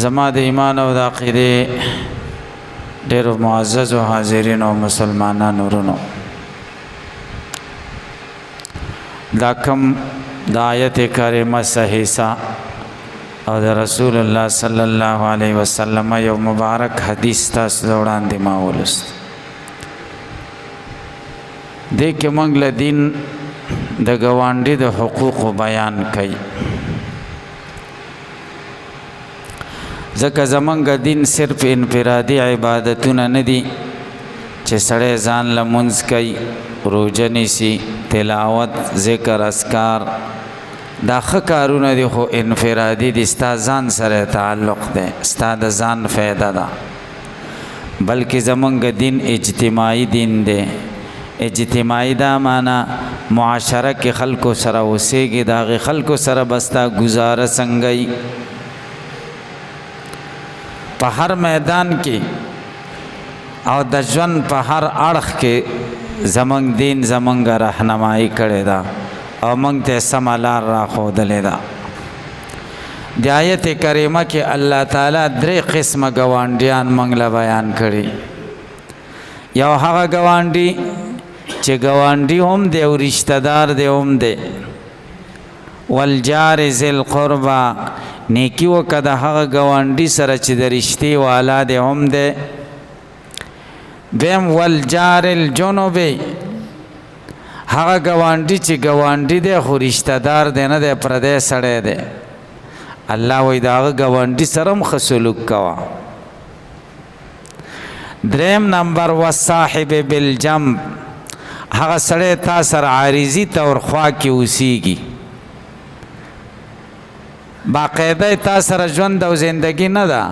زما د ایمان او د عقیدې ډېرو معززو حاضرینو او مسلمانانو ورونو، دا کم د آیت کریمه صحیحه او د رسول الله صلی الله علیه وسلم یو مبارک حدیث تاسو ته وړاندې ما ولوست. دې کې موږ له دین د ګاونډي د حقوقو بیان کوي، ځکه زمونږ دین صرف انفرادي عبادتونه نه دي چې سړی ځان لمونځ کوي، روژه نیسي، تلاوت، ذکر، اذکار، دا ښه کارونه دي، خو انفرادي دي، ستا ځان سره تعلق دی، ستا د ځان فایده ده. بلکې زمونږ دین اجتماعي دین دی. اجتماعي دا معنا معاشره کې خلکو سره اوسېږي، د هغې خلکو سره به ستا ګزاره څنګه وي. په هر میدان کې او د ژوند په هر اړخ کې زمونږ دین زمونږ رهنمایي کړې ده او موږ ته سمه لار راښودلې ده. د آیت کریمه کې الله تعالی 3 قسمه ګاونډیان موږ له بیان کړي. یو هغه ګاونډي چې ګاونډي هم دی او رشته دار دی هم دی، والجار ذی القربى، نیکی وکړه د هغه ګاونډي سره چې د رشتې والا دی هم دی. دویم والجار الجنوب، هغه ګاونډي چې ګاونډي دی خو رشته دار دی نه دی، پردی سړی دی. الله وایي د هغه ګاونډي سره هم ښه سلوک کوه. دریم نمبر والصاحب بالجنب، هغه سړی تا سره عارضي طور خوا کې اوسیږي، باقاعده تا سره ژوند او زندگی نه ده،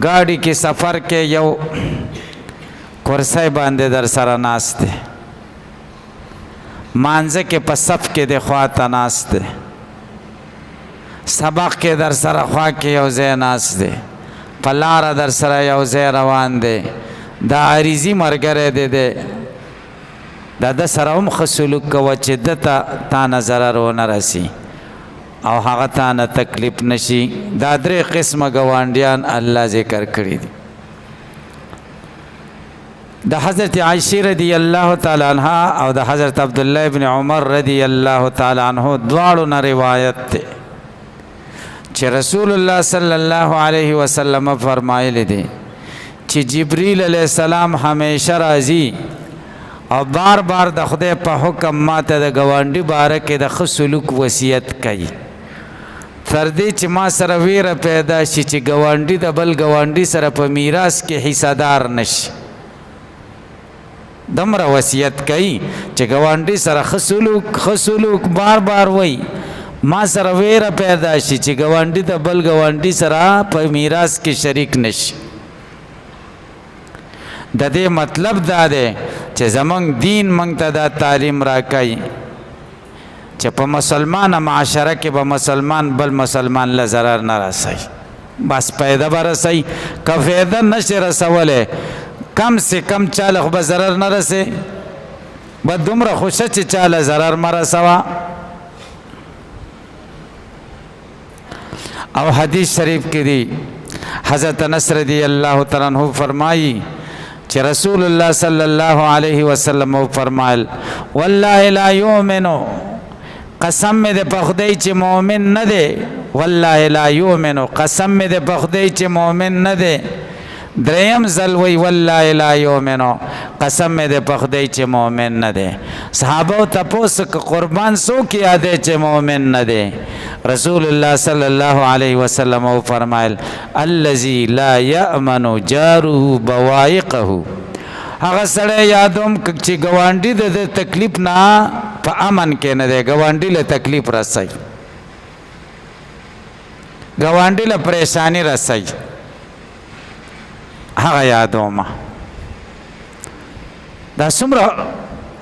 ګاډي کې سفر کې یو کرسی باندې در سره ناست دی، مانځه کې په صف کې د خوا ته ناست دی، سبق کې در سره خوا کې یو ځای ناست دی، په لاره در سره یو ځای روان دی، دا عارضي ملګری دی، د ده سره هم ښه سلوک کوه چې ده ته تا نه ضرر ونه رسي او هغه تا نه تکلیف نشي. دا 3 قسمه ګاونډیان الله ذکر کړي دي. د حضرت عائشہ رضی الله تعالی عنها او د حضرت عبدالله ابن عمر رضی الله تعالی عنه دواړو نه روایت ده چې رسول الله صلی الله علیه وسلم فرمایلی دي چې جبریل علیه السلام همیشه راځي او بار بار د خدای په حکم ماته د ګاونډي باره کې د ښه سلوک وصیت کوي، تر دې چې ما سره ویره پیدا شي چې ګاونډي د بل ګاونډي سره په میراث کې حصه‌دار نشي. دومره وصیت کوي چې ګاونډي سره ښه سلوک بار بار وایي، ما سره ویره پیدا شي چې ګاونډي د بل ګاونډي سره په میراث کې شریک نشي. د دې مطلب دا دی چې زمونږ دین موږ ته دا تعلیم راکوي چې په مسلمانه معاشره کې به مسلمان بل مسلمان له ضرر نه رسوي، بس پیدا به رسوي. که فایده نشي رسولی، کم سے کم چاله خو به ضرر نه رسي، به دومره خوشه چې چاله ضرر مه رسوه. او حدیث شریف کې دی حضرت انس رضی الله تعالی عنہ فرمایي چې رسول الله صلی الله علیه وسلم فرمایل والله لا یؤمن، قسم مې د په خدای چې مؤمن نه دی، والله لا یؤمن، قسم مې د په خدای چې مؤمن نه دی. دریم ځل وی والله لا یؤمن، قسم مې د په خدای چې مؤمن نه دی. صحابه تپوس که قربان څوک یادی چې مؤمن نه دی؟ رسول الله صلی الله علیه وسلم فرمایل الذی لا یأمن جاره بوایقه، هغه سړی یادوم چې ګاونډي د تکلیف نه په امن کې نه دی، ګاونډي له تکلیف رسوي، ګاونډي له پریشانی رسوي، هغه یادومه. دا څومره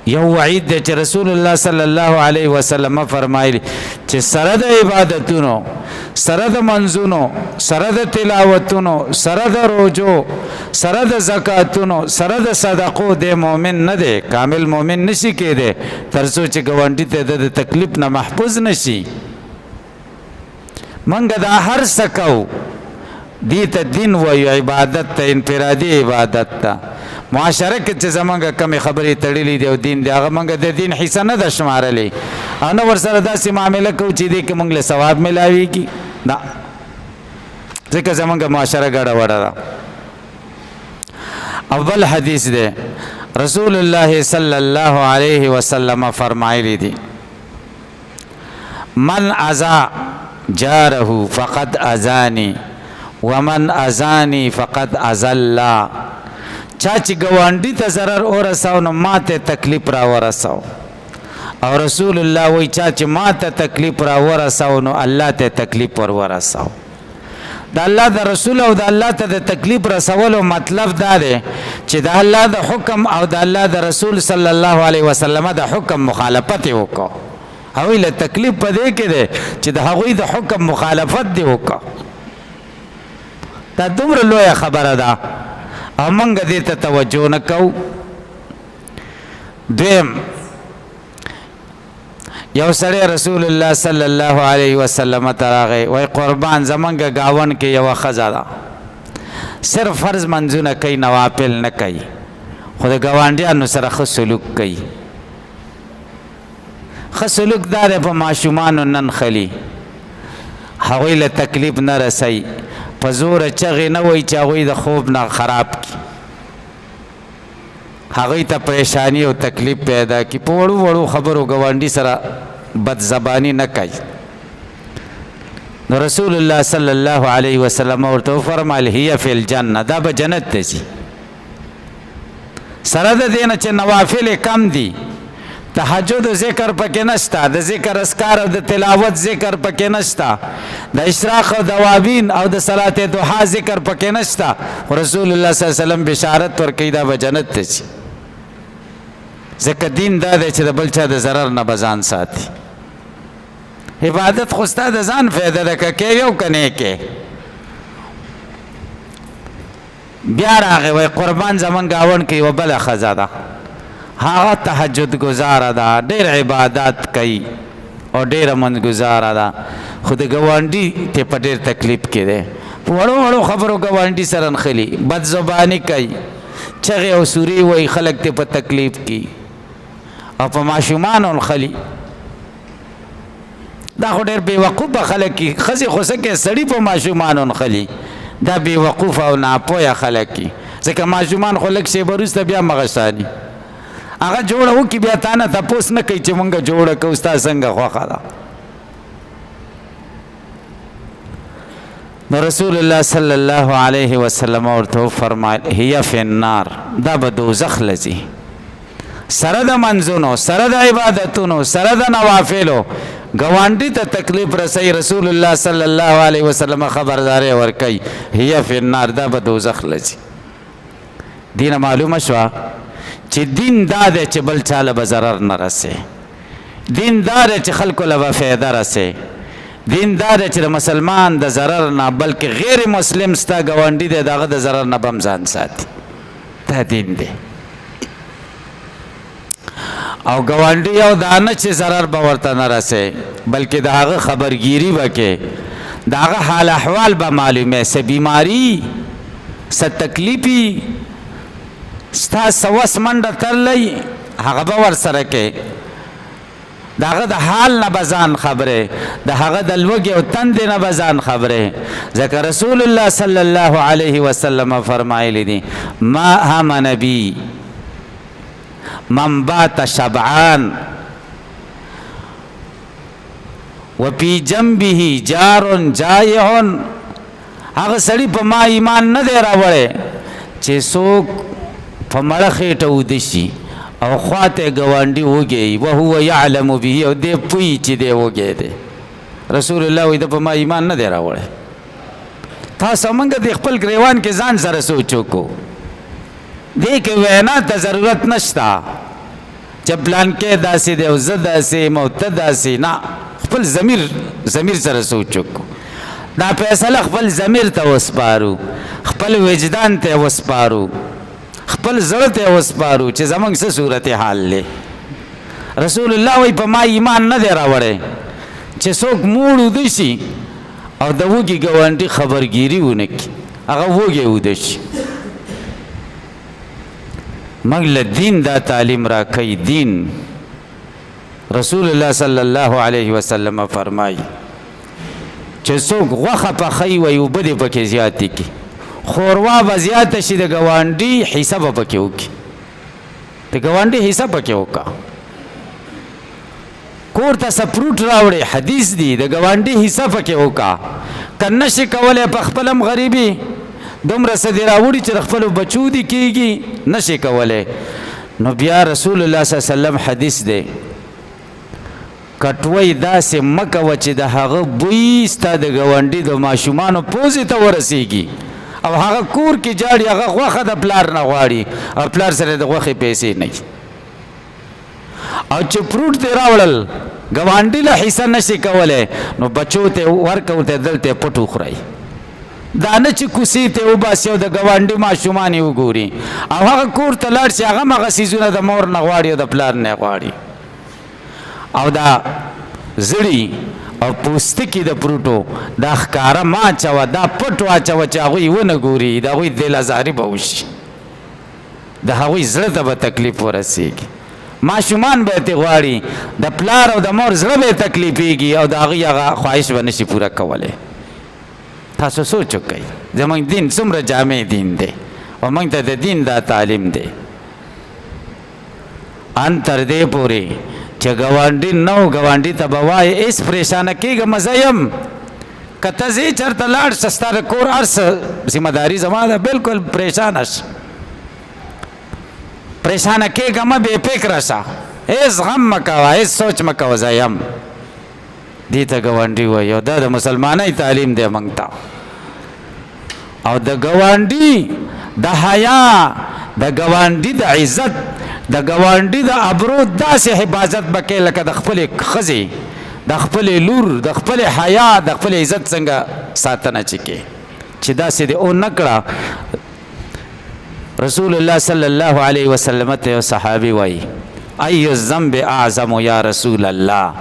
یو وعید دی چې رسول الله صلی الله علیه وسلم فرمایلی چې سره د عبادتونو، سره د منځونو، سره د تلاوتونو، سره د روجو، سره د زکاتونو، سره د صدقو د مؤمن نه دی، کامل مؤمن نشي کېدی تر څو چې ګاونډي ته د تکلیف نه محفوظ نشي. منګه دا هر څه کوو دی ته دین وایو، عبادت ته انفرادي عبادت ته. معاشره کې چې زمونږ کمې خبرې تړلې دي او دین دی هغه مونږ د دین حصه نه ده شمارلې او نه ورسره داسې معامله کوو چې دې کې مونږ له ثواب میلاویږي نه، ځکه زمونږ معاشره ګډه وډه ده. اول حدیث دی رسول الله صلی الله علیه وسلم فرمایلی دی من اذا جاره فقد اذانی ومن اذانی فقد اذل. چا چې ګاونډي ته ضرر ورساو نو ما ته تکلیف را ورساو، او رسول الله وایي چا چې ما ته تکلیف را ورساو نو الله ته تکلیف ور ورساو. د الله د رسول او د الله ته د تکلیف رسولو مطلب دا دی چې د الله د حکم او د الله د رسول صلی الله علیه وسلم د حکم مخالفت وکړو. هغوی له تکلیف په دې کې دی چې د هغوی د حکم مخالفت دی وکړو. دا دومره لویه خبره ده او موږ دې ته توجه نه کوو. دویم یو سړی رسول الله صلی الله علیه وسلم ته راغی، وایي قربان زمونږ ګاون کې یوه ښځه ده صرف فرض منځونه کوي نوافل نه کوي، خو د ګاونډیانو سره ښه سلوک کوي. ښه سلوک دا دی په ماشومانو نن خلي، هغوی له تکلیف نه رسوي، په زوره چغې نه وایي چې هغوی د خوب نه خراب کړي، هغوی ته پریشانی او تکلیف پیدا کی. په وړو وړو خبرو ګاونډي سره بد زبانی نه کوي. نو رسول الله صلی الله علیه وسلم ورته وفرمایل هي فی الجنه، دا به جنت ته ځي. سره د دې نه چې نوافل کم دي، تهجد ذکر پکې نشته، د ذکر اسکار او د تلاوت ذکر پکې نشته، د اشراق او د اوابین او د صلات ضحا ذکر پکې نشته. رسول الله صلی الله علیه وسلم بشارت ورکوي دا به جنت ته ځي. ځکه دین دا دی چې د بل چا د ضرر نه به ځان ساتي. عبادت خو ستا د ځان فایده ده، که کې یو که نه کې. بیا راغی وایي قربان زمون ګاون کې یوه بله ښځه ده، هغه تهجد گزاره ده، ډېر عبادت کوي او ډېره منځګزاره ده، خو د ګاونډي ته په ډېر تکلیف کې دی. په وړو وړو خبرو ګاونډي سره نښلي، بد زباني کوي، چغې او سورې وایي، خلک ته په تکلیف کې او په ماشومانو نښلي. دا خو ډېر بېوقوفه خلک دي. ښځې خو څه کوي سړي په ماشومانو نښلي، دا بېوقوفه او ناپویه خلک دي. ځکه ماشومان خو لږ شېبه وروسته بیا مغشاني، هغه جوړه وکړي بیا تا نه تپوس نه کوي چې مونږ جوړه کوو ستا څنګه خوښه ده. نو رسول الله صلی الله علیه وسلم ورته وفرمایل هي فی النار، دا به دوزخ لځي. سره د منځونو، سره د عبادتونو، سره د نوافلو ګاونډي ته تکلیف رسوي. رسول الله صلی الله علیه وسلم خبرداری ورکوي هي فی النار، دا به دوزخ لځي. دینه معلومه شوه چې دین دا دی چې بل چاله به ضرر نه رسي، دین دا دی چې خلکو له به فایده رسي، دین دا دی چې د مسلمان د ضرر نه بلکې غیر مسلم ستا ګاونډي دی د هغه د ضرر نه به هم ځان ساتي. دا دین دی. او ګاونډي یو دا نه چې ضرر به ورته نه رسي، بلکې د هغه خبرګیري به کې، د هغه حال احوال به معلومه، څه بیماري څه تکلیفي ستا څه وس منډه ترلی هغه به ورسره کې، د هغه د حال نه به ځان خبرې، د هغه د لوږې او تندې نه به ځان خبرې. ځکه رسول الله صلی الله علیه وسلم فرمایلی دي ما آمن بی من بات شبعان وفي جنبه جار جائع. هغه سړي په ما ایمان نه دی راوړی چې څوک په مړه خېټه وده شي او خواته ګاونډي وږی وهو یعلم به، او دی پوهي چې دی وږی دی. رسول الله وایي د په ما ایمان نه دی راوړی. تاسو موږ د خپل ګریوان کې ځان سره سوچ وکړو، دې کې وینا ته ضرورت نشته چې پلان کې داسې دی او زه داسې یم او ته داسې نه. خپل ضمیر سره سوچ وکړو، دا فیصله خپل ضمیر ته وسپارو، خپل وجدان ته وسپارو، خپل زړه ته وسپارو چې زمونږ څه صورت حال دی. رسول الله وایي په ما ایمان نه دی راوړی چې څوک موړ وده شي او د وږي ګاونډي خبرګیري ونه کړي، هغه وږی ویده شي. موږ له دین دا تعلیم راکوي. دین رسول الله صلی الله علیه وسلم فرمایي چې څوک غوښه پخوي وایي اوبه دې پکې زیاتې کړي، ښوروا به زیاته شي، د ګاونډي حصه به پکې وکړي، د ګاونډي حصه پکې وکړه. کور ته سپروټ راوړې، حدیث دی، د ګاونډي حصه پکې وکړه. که نشي کولی په خپلم غریبي دومره څه دې راوړي چې د خپلو بچو دې کېږي، نشي کولی، نو بیا رسول الله صلی الله علیه وسلم حدیث دی کټوۍ داسې مه کوه چې د هغه بوی ستا د ګاونډي د ماشومانو پوزې ته ورسېږي او هغه کور کې جاړي، هغه غوښه د پلار نه غواړي او پلار سره د غوښې پیسې نه وي. او چې فروټ دې راوړل ګاونډي له حصه نشي کولی، نو بچو ته ورکوه، ته دلته پټ وخورئ. دا نه چې کوسې ته وباسي او د ګاونډي ماشومان یې وګوري او هغه کور ته لاړ شي، هغه هم هغه څیزونه د مور نه غواړي او د پلار نه غواړي. او دا زړي او پوستکي د فروټو دا ښکاره مه اچوه، دا پټ واچوه چې هغوی ونه ګوري، د هغوی دل ازاري به وشي، د هغوی زړه ته به تکلیف ورسېږي. ماشومان به یې غواړي، د پلار او د مور زړه به یې تکلیفېږي او د هغوی هغه خواهش به نشي پوره کولی. تاسو سوچ وکئ زموږ دین څومره جامع دین دی او موږ ته د دین دا تعلیم دی. ان تر دې پورې چې ګاونډي نه و، ګاونډي ته به وایې هېڅ پریشانه کېږم زه یم، که ته ځې چېرته لاړ شه ستا د کور هر څه ذمه داري زما ده، بلکل پریشانه شه، پریشانه کېږه مه، بې فکره شه، هېڅ غم مه کوه، هېڅ سوچ مه کوه، زه یم. دې ته ګاونډي وایي او دا د مسلمانۍ تعلیم دی موږ ته. او د ګاونډي د حیا، د ګاونډي د عزت، د ګاونډي د ابرو داسې حفاظت به کوې لکه د خپلې ښځې، د خپلې لور، د خپلې حیا، د خپلې عزت څنګه ساتنه چې کوې، چې داسې دې ونه کړه. رسول الله صلی الله علیه وسلم ته یو صحابي وایي ای الذنب اعظم یا رسول الله،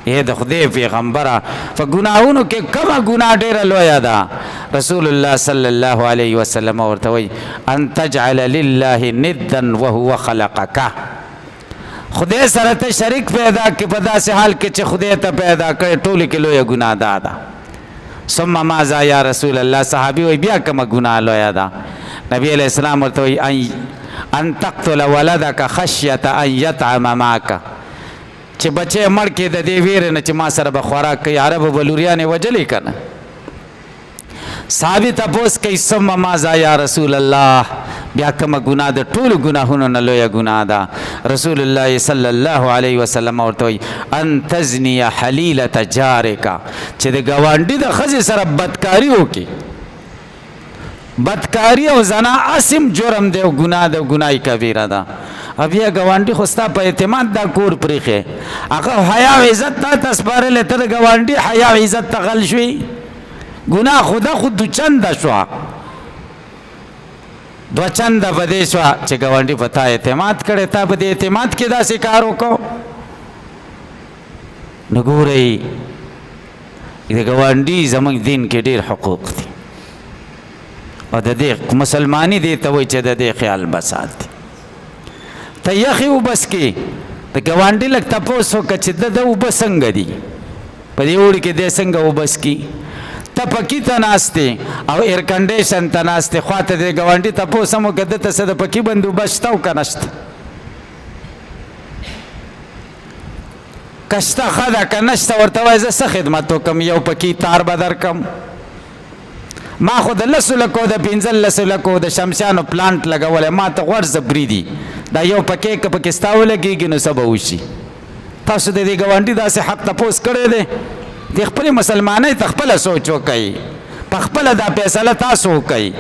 اے د خدای پیغمبره په ګناهونو کې کومه ګناه ډېره لویه ده؟ رسول الله صلی الله علیه وسلم ورته وایي ان تجعل لله ندا وهو خلقک، خدای سره ته شریک پیدا کړې په داسې حال کې چې خدای ته پیدا کړې، ټولو کې لویه ګناه دا ده. ثم ماذا یا رسول الله؟ صحابي وایي بیا کومه ګناه لویه ده؟ نبی علیہ السلام ورته وایي ان تقتل ولدک خشیة ان یطعم معک، چې بچی مړ کې د دې ویرې نه چې ما سره به خوراک کوي، عربو به لوریانې وجلې که نه. صحابي تپوس کوي ثم ماذا یا رسول الله؟ بیا کومه ګناه د ټولو ګناهونو نه لویه ګناه ده؟ رسول الله صلی الله علیه وسلم ورته وایي ان تزنی حلیلة جارک، چې د ګاونډي د ښځې سره بدکاري وکړي. بدکاری او زنا اسم جرم دی او ګناه ده، ګناه کبیره ده. بیا ګاونډي خو ستا په اعتماد دا کور پرېښی، هغه حیا او عزت تا ته سپارلی، ته د ګاونډي حیا او عزت ته غل شوې، ګناه خو ده خو دوچنده شوه، دوچنده په دې شوه چې ګاونډي په تا اعتماد کړی، تا په دې اعتماد کې داسې کار وکړو. نو ګورئ د ګاونډي زموږ دین کې ډېر حقوق دي او د دې مسلماني دې ته وایي چې د دې خیال به ساتي. ته یخې اوبه څښې، د ګاونډي لږ تپوس وکړه چې د اوبه څنګه دي، په دې اوړي کې دی څنګه اوبه څښي. ته پکي ته ناست او ایر کنډیشن ته ناست، خوا ته د ګاونډي تپوس هم وکړه دته څه د پکي بندوبست شته او که نشته؟ که شته ښه ده، که نشته ورته وایي زه څه خدمت وکړم، یو پکي تار به درکړم. ما خو د 10 لکو د 15 لکو د شمسیانو پلانټ لګولی، ما ته غورځه بریدي، دا یو پکې که پکې ستا ولګېږي نو څه به وشي؟ تاسو د دې ګاونډي داسې حق تپوس کړی دی؟ د خپلې مسلمانۍ ته خپله سوچ وکئ، په خپله دا فیصله تاسو وکئ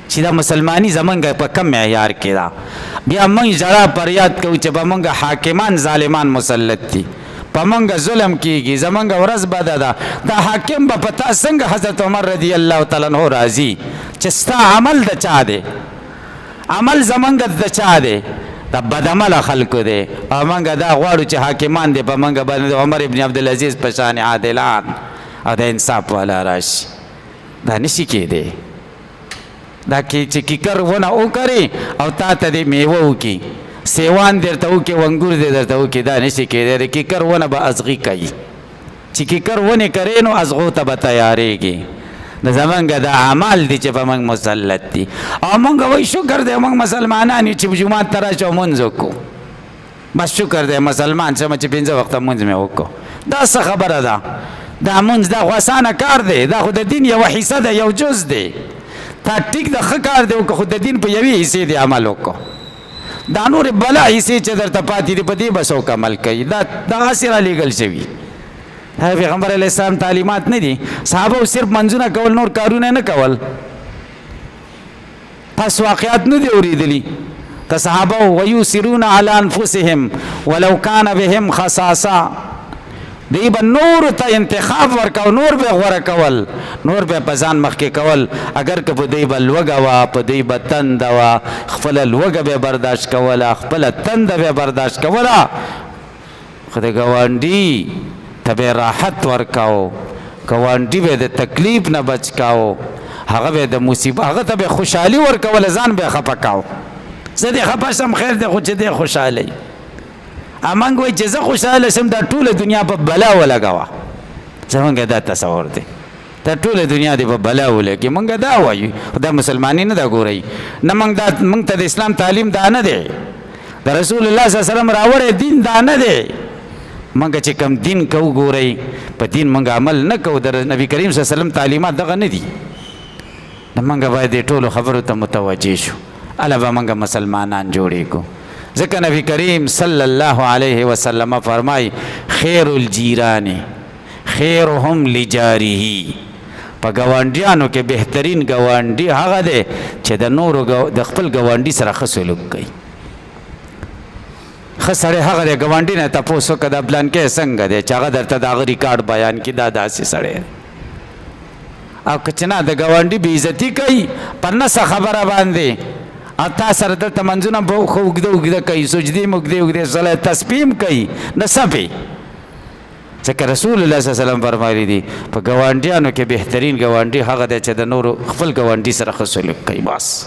چې دا مسلماني زمونږ په کم معیار کې ده. بیا موږ ژړا فریاد کوو چې په موږ حاکمان ظالمان مسلط دي، په موږ ظلم کیږي، زمونږ ورځ بده ده. دا حاکم به په تا څنګه حضرت عمر رضی الله تعالی عنه راځي چې ستا عمل د چا دی؟ عمل زمونږ د چا دی؟ د بدعمله خلکو دی. او موږ دا غواړو چې حاکمان دی په موږ باندې عمر ابن عبدالعزیز په شان عادلان او د انصاف والا راشي. دا نشي کېدی. دا کې چې کیکر ونه وکړي او تا ته دې میوه وکړي، سیوان درته وکړي، ونګور دې درته وکړي، دا نشي کېدی. د کیکر ونه به ازغي کوي. چې کیکر ونې کرې نو ازغو ته به تیارېږي. د زمونږ د اعمال دي چې په موږ مسلط دي. او موږ وایي شکر دی موږ مسلمانان یو چې جومات ته راشو مونځ وکړو. بس شکر دی مسلمان شم چې 5 وخته مونځ مې وکړو. دا څه خبره ده؟ دا مونځ دا خو اسانه کار دی، دا خو د دین یوه حصه ده، یو جز دی. تا ټیک د ښه کار دی وکړه، خو د دین په یوې حصې دی عمل وکړو. دا نورې بله حصې چې درته پاتې دي په دې به څوک عمل کوي؟ دا دغسې رالیږل شوي. پیغمبر علیه السلام تعلیمات نه دي. صحابه صرف منځونه کول، نور کارونه نه کول. پس واقعات نه دي اورېدلي که صحابه ویوسرون علی انفسهم ولو کان بهم خصاصه. دی به نور ته انتخاب ورکو، نور به غوره کول، نور به په ځان مخکې کول. اگر که په دی به لوږه وه، په دی به تنده وه، خپله لوږه به برداشت کوله، خپله تنده به برداشت کوله، خو د ګاونډي ته به راحت ورکاو، ګاونډي به د تکلیف نه بچ کاو، هغه به د مصیبت، هغه ته به خوشحالي ورکوله، ځان به یې خفه کاو. زه دې خفه شم خیر دی، خو چې دی خوشحالی. امنګ وایي چې زه خوشحاله شم دا ټوله دنیا په بلا ولګوه. زمونږ دا تصور دی، دا ټوله دنیا دې په بلا ولګي. مونږ دا وایو، خو دا مسلماني نه ده. ګورئ نه مونږ ته د اسلام تعلیم دا نه دی، د رسول الله صلی الله علیه وسلم راوړی دین دا نه دی. مونږ چې کوم دین کوو، ګورئ په دین مونږ عمل نه کوو، د نبی کریم صلی الله علیه وسلم تعلیمات دغه نه دي. نو مونږ باید دې ټولو خبرو ته متوجه شو. الله به مونږ مسلمانان جوړې کو. ځکه نبی کریم صلی الله علیه وسلم فرمای خیر الجیران خیرهم لجاره. په ګاونډیانو کې بهترین ګاونډي هغه دی چې د نورو د خپل ګاونډي سره ښه سلوک کوي. ښه سړی هغه دی ګاونډي نه تپوس وکړه دا پلانکی څنګه دی، چې هغه درته د هغه ریکارډ بیان کړي دا داسې سړی دی. او که چې نه د ګاونډي بېعزتي کوي په نسه خبره باندې، او تا سره دلته منځونه به ښه اوږده اوږده کوي، سجدې م اوږدې اوږدې، صلی تسبیح م کوي، نسبې. ځکه رسول الله صلی الله علیه وسلم فرمایلی دي په ګاونډیانو کې بهترین ګاونډي هغه دی چې د نورو خپل ګاونډي سره ښه سلوک کوي. بس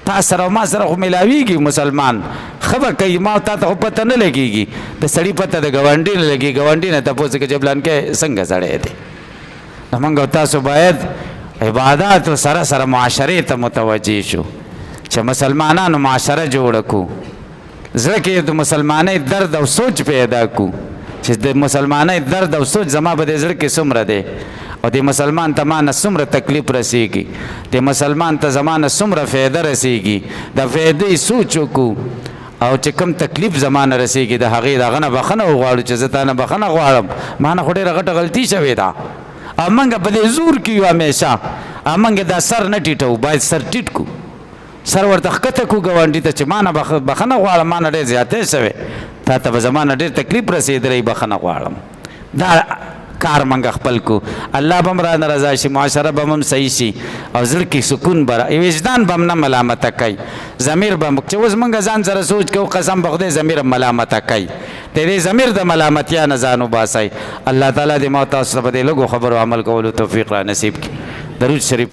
تا سره او ما سره خو میلاویږي، مسلمان ښه به کوي، ما تا ته خو پته نه لګېږي، د سړي پته د ګاونډي نه لګي. ګاونډي نه تپوس وکړه چې پلانکی څنګه سړی دی. نو موږ او تاسو باید عبادات سره سره معاشرې ته متوجه شو چې مسلمانانو معاشره جوړه کو. زړه کې د مسلمانۍ درد او سوچ پیدا کو چې د مسلمانۍ درد او سوچ زما په دې زړه کې څومره دی، او د مسلمان ته ما نه څومره تکلیف رسېږي، د مسلمان ته زما نه څومره فایده رسېږي. د فایدې سوچ وکړو، او چې کوم تکلیف زما نه رسېږي د هغې د هغه نه بخښنه وغواړو چې زه تا نه بخښنه غواړم، ما نه خو ډېره غټه غلطي شوې ده. او موږ په دې زور کې یو همیشه، او موږ دا سر نه ټیټوو، باید سر ټیټ کړو، سر ورته ښکته کړو ګاونډي ته چې ما نه بخښنه غواړم، ما نه ډېر زیاتی شوی، تا ته به زما نه ډېر تکلیف رسېدلی، بخښنه غواړم. دا کار موږ خپل کو، الله به هم رانه رضا شي، معاشره به هم صحیح شي، او زړه کې سکون به وجدان به هم نه ملامته کوي. ضمیر به چې اوس موږ ځان سره سوچ کوو، قسم به خدای ضمیر هم ملامته کوي. د دې ضمیر د ملامتیا نه ځان وباسئ. الله تعالی دې ما تاسو ته په دې لږو خبرو عمل کولو توفیق را نصیب کړي. درود شریف.